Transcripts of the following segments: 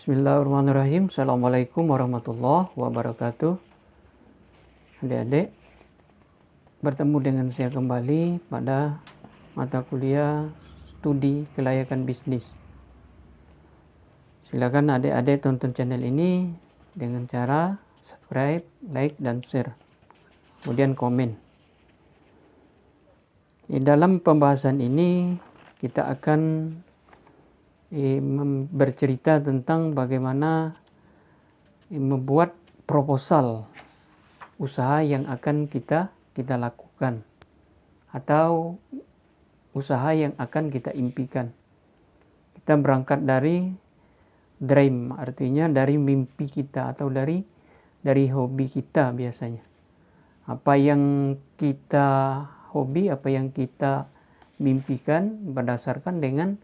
Bismillahirrahmanirrahim. Assalamualaikum warahmatullahi wabarakatuh. Adik-adik, bertemu dengan saya kembali pada mata kuliah studi kelayakan bisnis. Silakan adik-adik tonton channel ini dengan cara subscribe, like, dan share. Kemudian komen. Di dalam pembahasan ini kita akan bercerita tentang bagaimana membuat proposal usaha yang akan kita lakukan atau usaha yang akan kita impikan. Kita berangkat dari dream, artinya dari mimpi kita atau dari hobi kita biasanya. Apa yang kita hobi, apa yang kita mimpikan berdasarkan dengan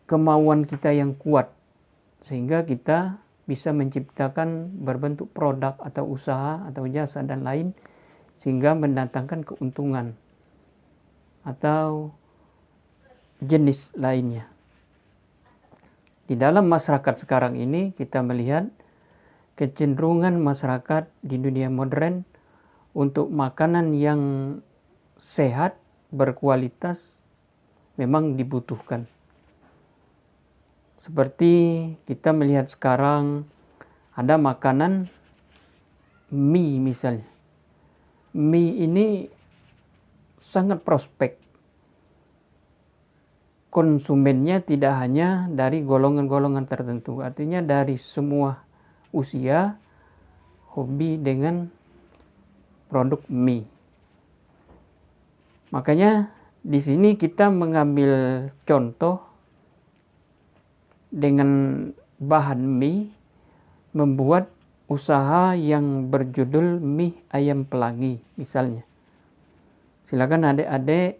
kemauan kita yang kuat, sehingga kita bisa menciptakan berbentuk produk atau usaha atau jasa dan lain, sehingga mendatangkan keuntungan atau jenis lainnya. Di dalam masyarakat sekarang ini kita melihat kecenderungan masyarakat di dunia modern untuk makanan yang sehat, berkualitas memang dibutuhkan. Seperti kita melihat sekarang ada makanan mie misalnya. Mie ini sangat prospek. Konsumennya tidak hanya dari golongan-golongan tertentu, artinya dari semua usia hobi dengan produk mie. Makanya di sini kita mengambil contoh dengan bahan mie, membuat usaha yang berjudul mie ayam pelangi misalnya. Silakan adik-adik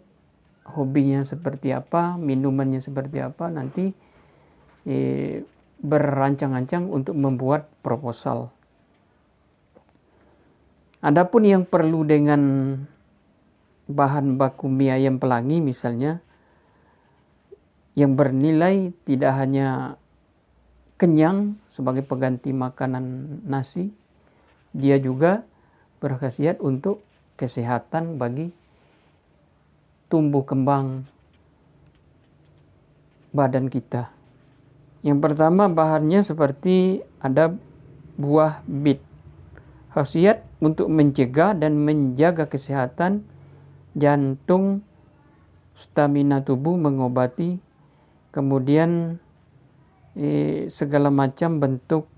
hobinya seperti apa, minumannya seperti apa, nanti berancang-ancang untuk membuat proposal. Adapun yang perlu dengan bahan baku mie ayam pelangi misalnya, yang bernilai tidak hanya kenyang sebagai pengganti makanan nasi, dia juga berkhasiat untuk kesehatan bagi tumbuh kembang badan kita. Yang pertama bahannya seperti ada buah bit, khasiat untuk mencegah dan menjaga kesehatan jantung, stamina tubuh, mengobati, kemudian segala macam bentuk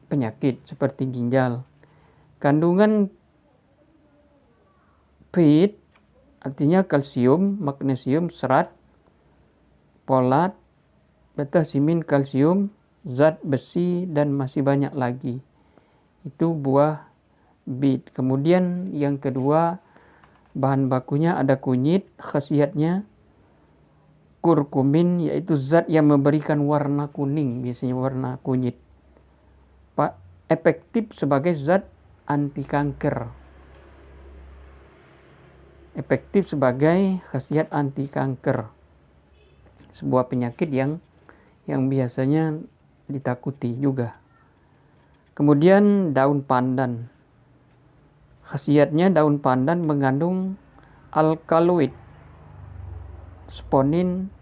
penyakit seperti ginjal. Kandungan fit artinya kalsium, magnesium, serat, folat, beta-simin, kalsium, zat besi, dan masih banyak lagi. Itu buah bit. Kemudian yang kedua, bahan bakunya ada kunyit, khasiatnya kurkumin, yaitu zat yang memberikan warna kuning, biasanya warna kunyit. Efektif sebagai zat anti kanker. Efektif sebagai khasiat anti kanker. Sebuah penyakit yang biasanya ditakuti juga. Kemudian daun pandan. Khasiatnya daun pandan mengandung alkaloid, sponin,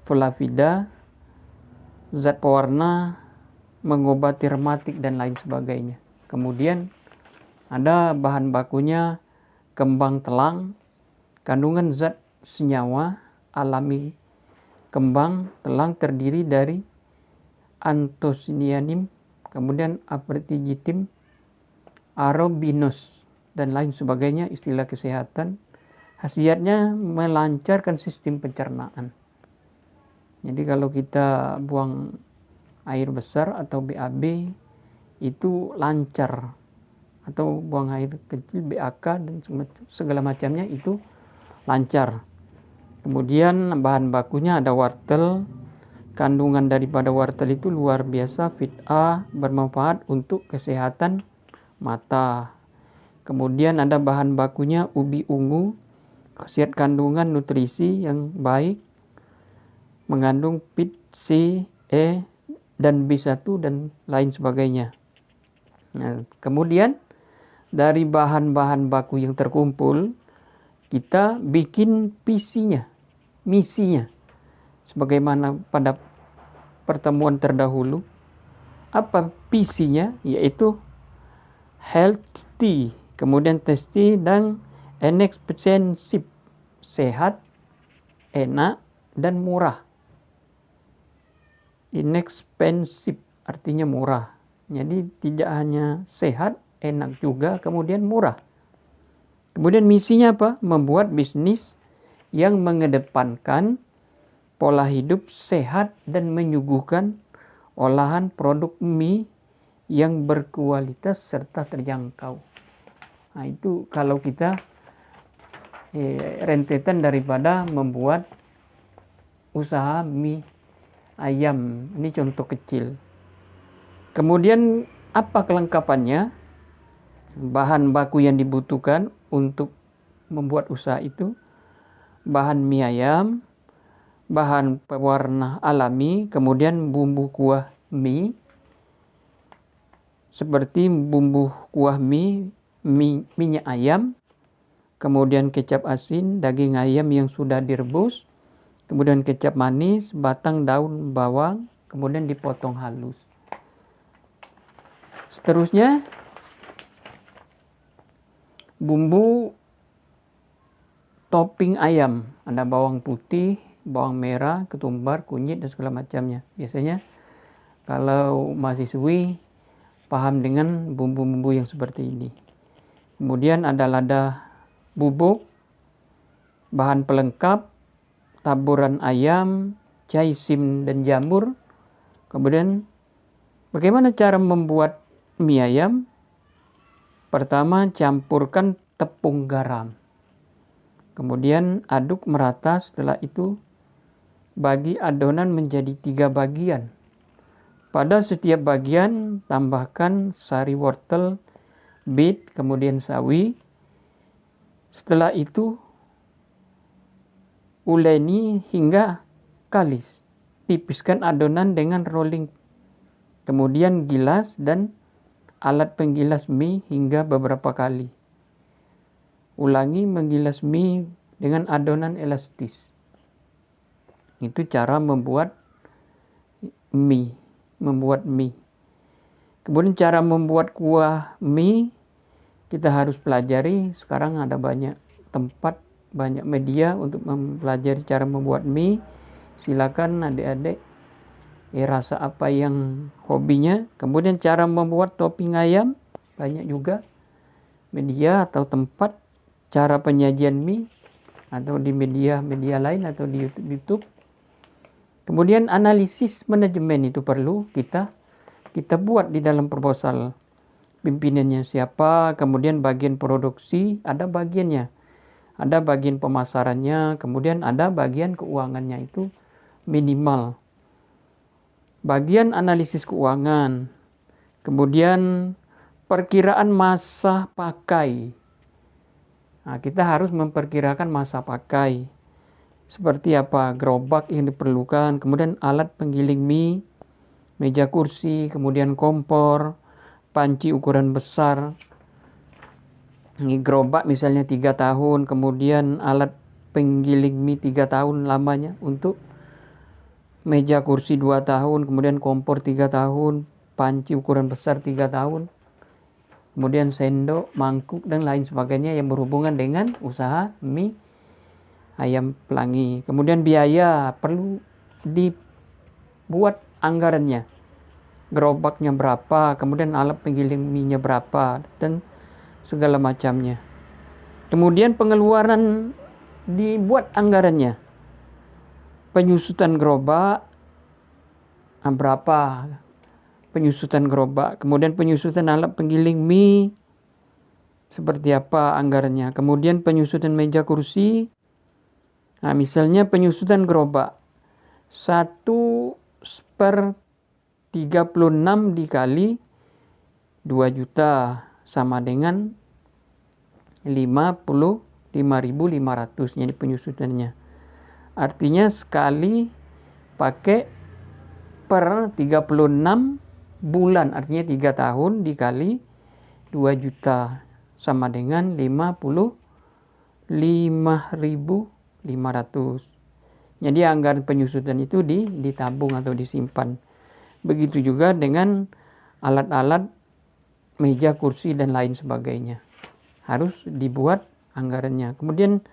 flavida, zat pewarna, mengobati rematik dan lain sebagainya. Kemudian ada bahan bakunya kembang telang, kandungan zat senyawa alami kembang telang terdiri dari antosianin, kemudian apertigitim, arobinus, dan lain sebagainya, istilah kesehatan. Khasiatnya melancarkan sistem pencernaan. Jadi kalau kita buang air besar atau BAB itu lancar, atau buang air kecil BAK dan segala macamnya itu lancar. Kemudian bahan bakunya ada wortel. Kandungan daripada wortel itu luar biasa, fit A, bermanfaat untuk kesehatan mata. Kemudian ada bahan bakunya ubi ungu, khasiat kandungan nutrisi yang baik, mengandung PIT, C, E, dan B1 dan lain sebagainya. Nah, kemudian dari bahan-bahan baku yang terkumpul, kita bikin misinya. Sebagaimana pada pertemuan terdahulu, apa visinya? Yaitu healthy, kemudian tasty, dan inexpensive, sehat, enak, dan murah. Inexpensive artinya murah. Jadi tidak hanya sehat, enak juga, kemudian murah. Kemudian misinya apa? Membuat bisnis yang mengedepankan pola hidup sehat dan menyuguhkan olahan produk mie yang berkualitas serta terjangkau. Nah, itu kalau kita rentetan daripada membuat usaha mie ayam. Ini contoh kecil. Kemudian apa kelengkapannya? Bahan baku yang dibutuhkan untuk membuat usaha itu: bahan mie ayam, bahan pewarna alami, kemudian bumbu kuah mie, seperti bumbu kuah minyak ayam, kemudian kecap asin, daging ayam yang sudah direbus, kemudian kecap manis, batang daun bawang, kemudian dipotong halus. Seterusnya, bumbu topping ayam. Ada bawang putih, bawang merah, ketumbar, kunyit, dan segala macamnya. Biasanya kalau mahasiswi paham dengan bumbu-bumbu yang seperti ini. Kemudian ada lada bubuk, bahan pelengkap, taburan ayam, caisim, dan jamur. Kemudian bagaimana cara membuat mie ayam? Pertama, campurkan tepung garam. Kemudian aduk merata. Setelah itu bagi adonan menjadi 3 bagian. Pada setiap bagian tambahkan sari wortel, bit, kemudian sawi. Setelah itu uleni hingga kalis. Tipiskan adonan dengan rolling. Kemudian gilas dan alat penggilas mie hingga beberapa kali. Ulangi menggilas mie dengan adonan elastis. Itu cara membuat mie. Kemudian cara membuat kuah mie kita harus pelajari. Sekarang ada banyak tempat, banyak media untuk mempelajari cara membuat mie. Silakan adik-adik rasa apa yang hobinya. Kemudian cara membuat topping ayam, banyak juga media atau tempat. Cara penyajian mie atau di media lain atau di YouTube. Kemudian analisis manajemen itu perlu kita buat di dalam proposal. Pimpinannya siapa, kemudian bagian produksi ada bagiannya, ada bagian pemasarannya, kemudian ada bagian keuangannya, itu minimal. Bagian analisis keuangan, kemudian perkiraan masa pakai. Nah, kita harus memperkirakan masa pakai. Seperti apa gerobak yang diperlukan, kemudian alat penggiling mie, meja kursi, kemudian kompor, panci ukuran besar. Ini gerobak misalnya 3 tahun, kemudian alat penggiling mie 3 tahun lamanya. Untuk meja kursi 2 tahun, kemudian kompor 3 tahun, panci ukuran besar 3 tahun. Kemudian sendok, mangkuk, dan lain sebagainya yang berhubungan dengan usaha mie ayam pelangi. Kemudian biaya, perlu dibuat anggarannya. Gerobaknya berapa, kemudian alat penggiling mie-nya berapa, dan segala macamnya. Kemudian pengeluaran, dibuat anggarannya. Penyusutan gerobak, berapa penyusutan gerobak, kemudian penyusutan alat penggiling mie, seperti apa anggarannya. Kemudian penyusutan meja kursi. Nah, misalnya penyusutan gerobak 1/36 dikali 2 juta sama dengan 55.500. Jadi penyusutannya. Artinya sekali pakai per 36 bulan, artinya 3 tahun dikali 2 juta sama dengan 55.500. Jadi anggaran penyusutan itu ditabung atau disimpan. Begitu juga dengan alat-alat meja, kursi, dan lain sebagainya. Harus dibuat anggarannya. Kemudian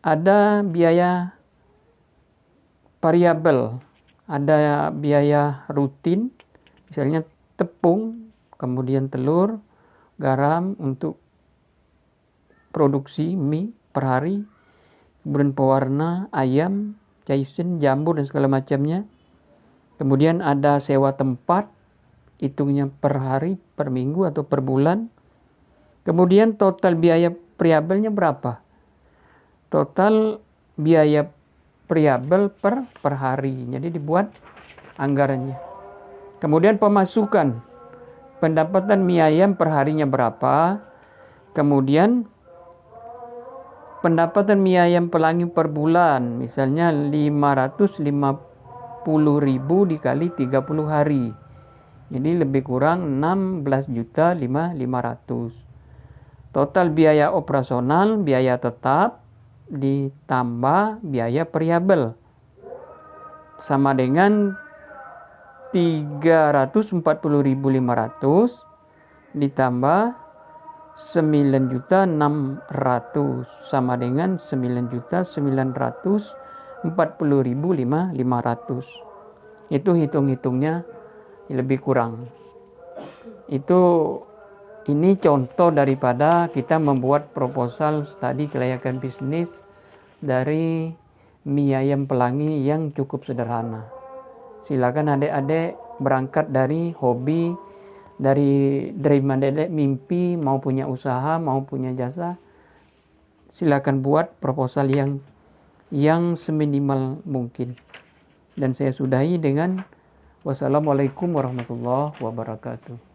ada biaya variabel, ada biaya rutin, misalnya tepung, kemudian telur, garam untuk produksi mie per hari, kemudian pewarna, ayam, caisen, jamur, dan segala macamnya. Kemudian ada sewa tempat, hitungnya per hari, per minggu, atau per bulan. Kemudian total biaya variabelnya berapa? Total biaya variabel per hari. Jadi dibuat anggarannya. Kemudian pemasukan, pendapatan mie ayam per harinya berapa? Kemudian pendapatan mie ayam pelangi per bulan, misalnya 550.000 dikali 30 hari. Jadi lebih kurang 16.500.000. Total biaya operasional, biaya tetap ditambah biaya variabel sama dengan 340.500 ditambah 9.600 sama dengan 9.940.500. Itu hitung-hitungnya lebih kurang. Ini contoh daripada kita membuat proposal studi kelayakan bisnis dari mie ayam pelangi yang cukup sederhana. Silakan adik-adik berangkat dari hobi, dari dream adik-adik, mimpi, mau punya usaha, mau punya jasa. Silakan buat proposal yang seminimal mungkin. Dan saya sudahi dengan wassalamualaikum warahmatullahi wabarakatuh.